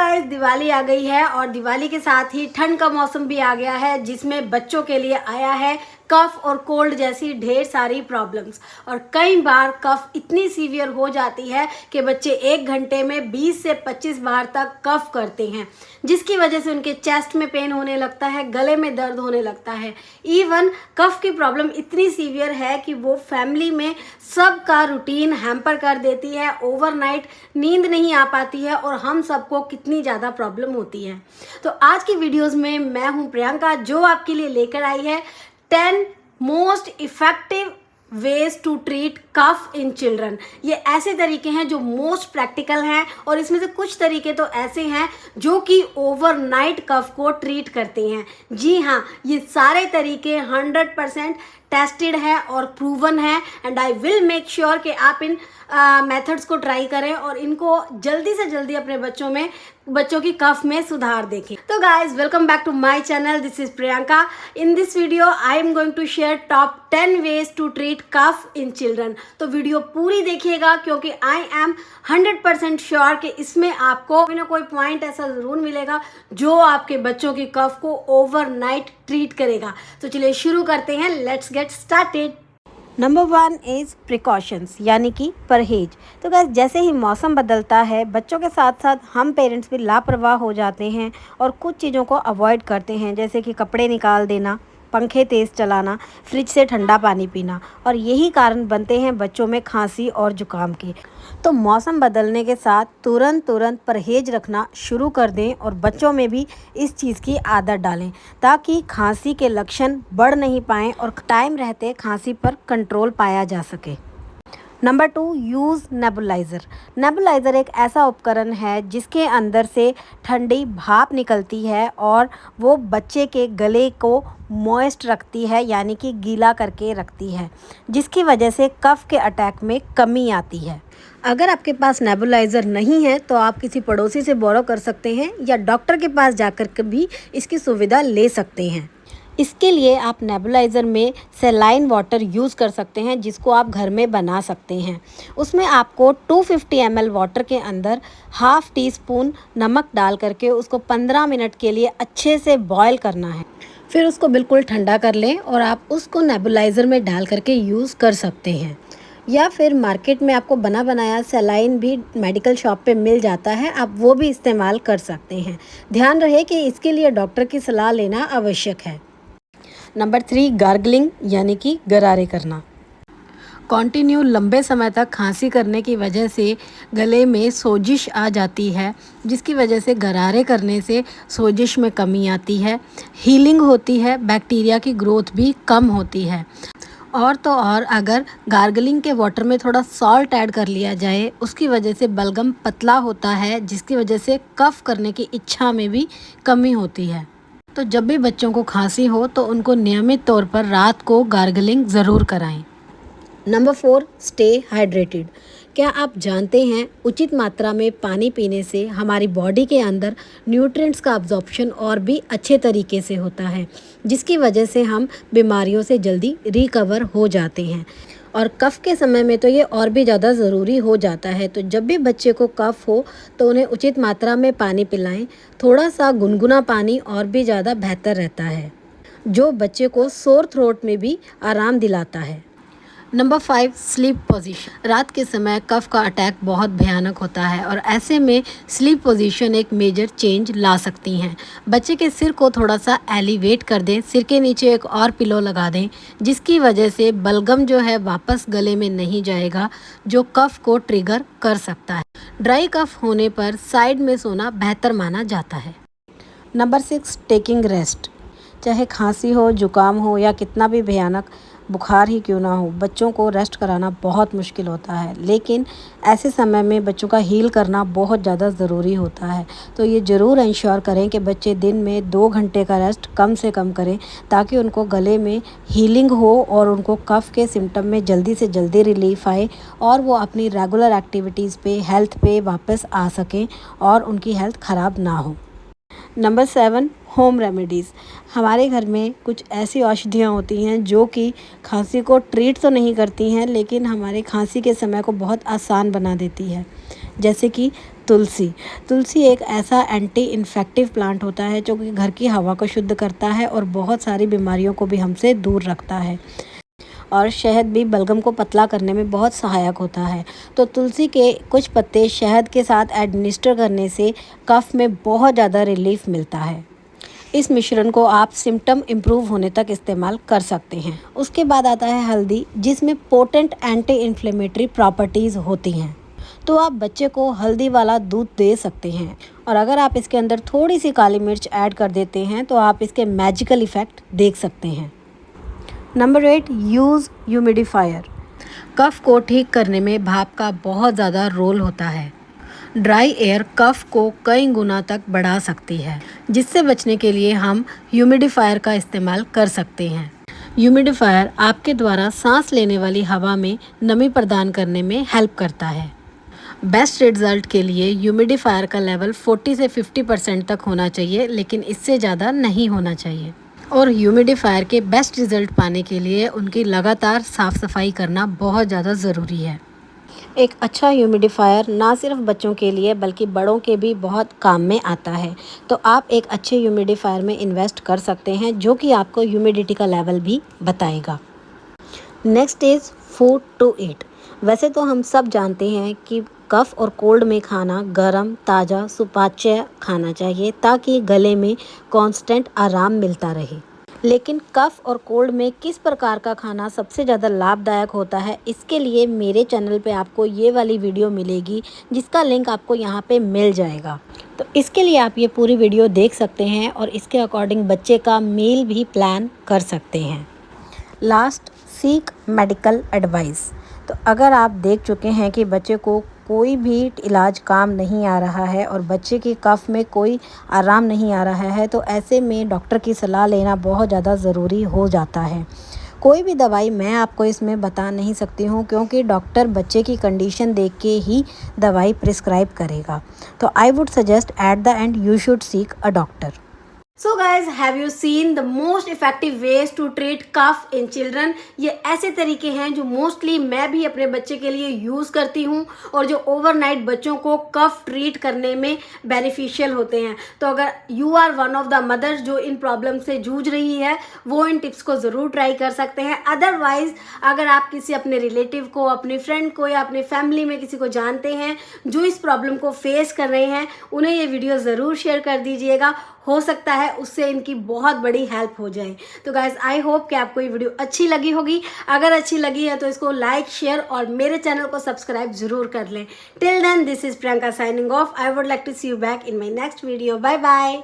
Guys, Diwali आ गई है और दिवाली के साथ ही ठंड का मौसम भी आ गया है, जिसमें बच्चों के लिए आया है कफ और कोल्ड जैसी ढेर सारी प्रॉब्लम्स। और कई बार कफ इतनी सीवियर हो जाती है कि बच्चे 1 घंटे में 20 से 25 बार तक कफ करते हैं, जिसकी वजह से उनके चेस्ट में पेन होने लगता है, गले में दर्द होने लगता है। इवन कफ की प्रॉब्लम इतनी सीवियर है कि वो फैमिली में सबका रूटीन हैम्पर कर देती है। ओवरनाइट नींद नहीं आ पाती है और हम सबको कितनी ज़्यादा प्रॉब्लम होती है। तो आज की वीडियोस में मैं हूं प्रियंका, जो आपके लिए लेकर आई है 10 most effective ways to treat cough in children. ये ऐसे तरीके हैं जो मोस्ट प्रैक्टिकल हैं और इसमें से कुछ तरीके तो ऐसे हैं जो कि ओवरनाइट कफ को ट्रीट करते हैं। जी हाँ, ये सारे तरीके 100% टेस्टेड है और प्रूवन है and I will make sure कि आप इन मेथड्स को ट्राई करें और इनको जल्दी से जल्दी अपने बच्चों की कफ में सुधार देखें। तो guys, welcome back to my channel. This is Priyanka. In this video I am going to share top 10 ways to treat cough in children. तो वीडियो पूरी देखिएगा क्योंकि आई एम 100% श्योर कि इसमें आपको कोई ना कोई पॉइंट ऐसा ज़रूर मिलेगा जो आपके बच्चों की कफ को ओवरनाइट ट्रीट करेगा। तो चलिए शुरू करते हैं। Let's get started. Number 1 is precautions, यानी कि परहेज। तो गाइस, जैसे ही मौसम बदलता है, बच्चों के साथ साथ हम पेरेंट्स भी लापरवाह हो जाते हैं और कुछ चीज़ों को अवॉइड करते हैं, जैसे कि कपड़े निकाल देना, पंखे तेज़ चलाना, फ्रिज से ठंडा पानी पीना, और यही कारण बनते हैं बच्चों में खांसी और जुकाम के। तो मौसम बदलने के साथ तुरंत परहेज रखना शुरू कर दें और बच्चों में भी इस चीज़ की आदत डालें ताकि खांसी के लक्षण बढ़ नहीं पाएँ और टाइम रहते खांसी पर कंट्रोल पाया जा सके। Number 2, use nebuliser. नेबुलाइज़र एक ऐसा उपकरण है जिसके अंदर से ठंडी भाप निकलती है और वो बच्चे के गले को मॉइस्ट रखती है, यानी कि गीला करके रखती है, जिसकी वजह से कफ के अटैक में कमी आती है। अगर आपके पास नेबुलाइज़र नहीं है तो आप किसी पड़ोसी से बोरो कर सकते हैं या डॉक्टर के पास जाकर के भी इसकी सुविधा ले सकते हैं। इसके लिए आप नेबुलाइज़र में सेलाइन वाटर यूज़ कर सकते हैं, जिसको आप घर में बना सकते हैं। उसमें आपको 250 ml वाटर के अंदर ½ टीस्पून नमक डाल करके उसको 15 मिनट के लिए अच्छे से बॉयल करना है। फिर उसको बिल्कुल ठंडा कर लें और आप उसको नेबुलाइज़र में डाल करके यूज़ कर सकते हैं। या फिर मार्केट में आपको बना बनाया सेलाइन भी मेडिकल शॉप पे मिल जाता है, आप वो भी इस्तेमाल कर सकते हैं। ध्यान रहे कि इसके लिए डॉक्टर की सलाह लेना आवश्यक है। नंबर 3, गार्गलिंग, यानी कि गरारे करना। कॉन्टिन्यू लंबे समय तक खांसी करने की वजह से गले में सोजिश आ जाती है, जिसकी वजह से गरारे करने से सोजिश में कमी आती है, हीलिंग होती है, बैक्टीरिया की ग्रोथ भी कम होती है। और तो और अगर गार्गलिंग के वाटर में थोड़ा सॉल्ट ऐड कर लिया जाए, उसकी वजह से बलगम पतला होता है, जिसकी वजह से कफ करने की इच्छा में भी कमी होती है। तो जब भी बच्चों को खांसी हो तो उनको नियमित तौर पर रात को गार्गलिंग ज़रूर कराएं। Number 4, stay hydrated. क्या आप जानते हैं उचित मात्रा में पानी पीने से हमारी बॉडी के अंदर न्यूट्रिएंट्स का अब्जॉर्प्शन और भी अच्छे तरीके से होता है, जिसकी वजह से हम बीमारियों से जल्दी रिकवर हो जाते हैं। और कफ़ के समय में तो ये और भी ज़्यादा ज़रूरी हो जाता है। तो जब भी बच्चे को कफ़ हो तो उन्हें उचित मात्रा में पानी पिलाएं। थोड़ा सा गुनगुना पानी और भी ज़्यादा बेहतर रहता है, जो बच्चे को सोर थ्रोट में भी आराम दिलाता है। Number 5, sleep position. रात के समय कफ का अटैक बहुत भयानक होता है और ऐसे में स्लीप पोजीशन एक मेजर चेंज ला सकती हैं। बच्चे के सिर को थोड़ा सा एलिवेट कर दें, सिर के नीचे एक और पिलो लगा दें, जिसकी वजह से बलगम जो है वापस गले में नहीं जाएगा, जो कफ को ट्रिगर कर सकता है। ड्राई कफ होने पर साइड में सोना बेहतर माना जाता है। Number 6, taking rest. चाहे खांसी हो, जुकाम हो या कितना भी भयानक बुखार ही क्यों ना हो, बच्चों को रेस्ट कराना बहुत मुश्किल होता है, लेकिन ऐसे समय में बच्चों का हील करना बहुत ज़्यादा ज़रूरी होता है। तो ये ज़रूर इंश्योर करें कि बच्चे दिन में 2 घंटे का रेस्ट कम से कम करें, ताकि उनको गले में हीलिंग हो और उनको कफ़ के सिम्टम में जल्दी से जल्दी रिलीफ आए और वो अपनी रेगुलर एक्टिविटीज़ पे, हेल्थ पे वापस आ सकें और उनकी हेल्थ ख़राब ना हो। Number 7, home remedies. हमारे घर में कुछ ऐसी औषधियाँ होती हैं जो कि खांसी को ट्रीट तो नहीं करती हैं, लेकिन हमारे खांसी के समय को बहुत आसान बना देती है। जैसे कि तुलसी। तुलसी एक ऐसा एंटी इन्फेक्टिव प्लांट होता है जो कि घर की हवा को शुद्ध करता है और बहुत सारी बीमारियों को भी हमसे दूर रखता है। और शहद भी बलगम को पतला करने में बहुत सहायक होता है। तो तुलसी के कुछ पत्ते शहद के साथ एडमिनिस्टर करने से कफ में बहुत ज़्यादा रिलीफ मिलता है। इस मिश्रण को आप सिम्टम इम्प्रूव होने तक इस्तेमाल कर सकते हैं। उसके बाद आता है हल्दी, जिसमें पोटेंट एंटी इन्फ्लेमेटरी प्रॉपर्टीज़ होती हैं। तो आप बच्चे को हल्दी वाला दूध दे सकते हैं और अगर आप इसके अंदर थोड़ी सी काली मिर्च ऐड कर देते हैं तो आप इसके मैजिकल इफ़ेक्ट देख सकते हैं। Number 8, use humidifier. कफ को ठीक करने में भाप का बहुत ज़्यादा रोल होता है। ड्राई एयर कफ को कई गुना तक बढ़ा सकती है, जिससे बचने के लिए हम ह्यूमिडिफायर का इस्तेमाल कर सकते हैं। ह्यूमिडिफायर आपके द्वारा सांस लेने वाली हवा में नमी प्रदान करने में हेल्प करता है। बेस्ट रिजल्ट के लिए ह्यूमिडिफायर का लेवल 40 से 50% तक होना चाहिए, लेकिन इससे ज़्यादा नहीं होना चाहिए। और ह्यूमिडिफायर के बेस्ट रिजल्ट पाने के लिए उनकी लगातार साफ़ सफाई करना बहुत ज़्यादा ज़रूरी है। एक अच्छा ह्यूमिडिफायर ना सिर्फ बच्चों के लिए बल्कि बड़ों के भी बहुत काम में आता है। तो आप एक अच्छे ह्यूमिडिफायर में इन्वेस्ट कर सकते हैं जो कि आपको ह्यूमिडिटी का लेवल भी बताएगा। Next is food to eat. वैसे तो हम सब जानते हैं कि कफ और कोल्ड में खाना गर्म, ताज़ा, सुपाच्य खाना चाहिए ताकि गले में कांस्टेंट आराम मिलता रहे। लेकिन कफ और कोल्ड में किस प्रकार का खाना सबसे ज़्यादा लाभदायक होता है, इसके लिए मेरे चैनल पे आपको ये वाली वीडियो मिलेगी जिसका लिंक आपको यहाँ पे मिल जाएगा। तो इसके लिए आप ये पूरी वीडियो देख सकते हैं और इसके अकॉर्डिंग बच्चे का मील भी प्लान कर सकते हैं। Last, seek medical advice. तो अगर आप देख चुके हैं कि बच्चे को कोई भी इलाज काम नहीं आ रहा है और बच्चे की कफ में कोई आराम नहीं आ रहा है, तो ऐसे में डॉक्टर की सलाह लेना बहुत ज़्यादा ज़रूरी हो जाता है। कोई भी दवाई मैं आपको इसमें बता नहीं सकती हूँ क्योंकि डॉक्टर बच्चे की कंडीशन देख के ही दवाई प्रिस्क्राइब करेगा। तो I would suggest at the end you should seek a doctor. So guys, have you seen the most effective ways to treat cough in children? ये ऐसे तरीके हैं जो मोस्टली मैं भी अपने बच्चे के लिए यूज़ करती हूँ और जो ओवरनाइट बच्चों को कफ ट्रीट करने में बेनिफिशियल होते हैं। तो अगर you are one of the mothers जो इन प्रॉब्लम से जूझ रही है, वो इन टिप्स को ज़रूर ट्राई कर सकते हैं। अदरवाइज़ अगर आप किसी अपने रिलेटिव को, अपने फ्रेंड को या अपने फैमिली में किसी को जानते हैं जो इस प्रॉब्लम को फेस कर रहे हैं, उन्हें ये वीडियो ज़रूर शेयर कर दीजिएगा। हो सकता है उससे इनकी बहुत बड़ी हेल्प हो जाए। तो गाइज, आई होप कि आपको ये वीडियो अच्छी लगी होगी। अगर अच्छी लगी है तो इसको लाइक, शेयर और मेरे चैनल को सब्सक्राइब जरूर कर लें। Till then, this is Priyanka signing off. I would like to see you back in my next video. Bye bye.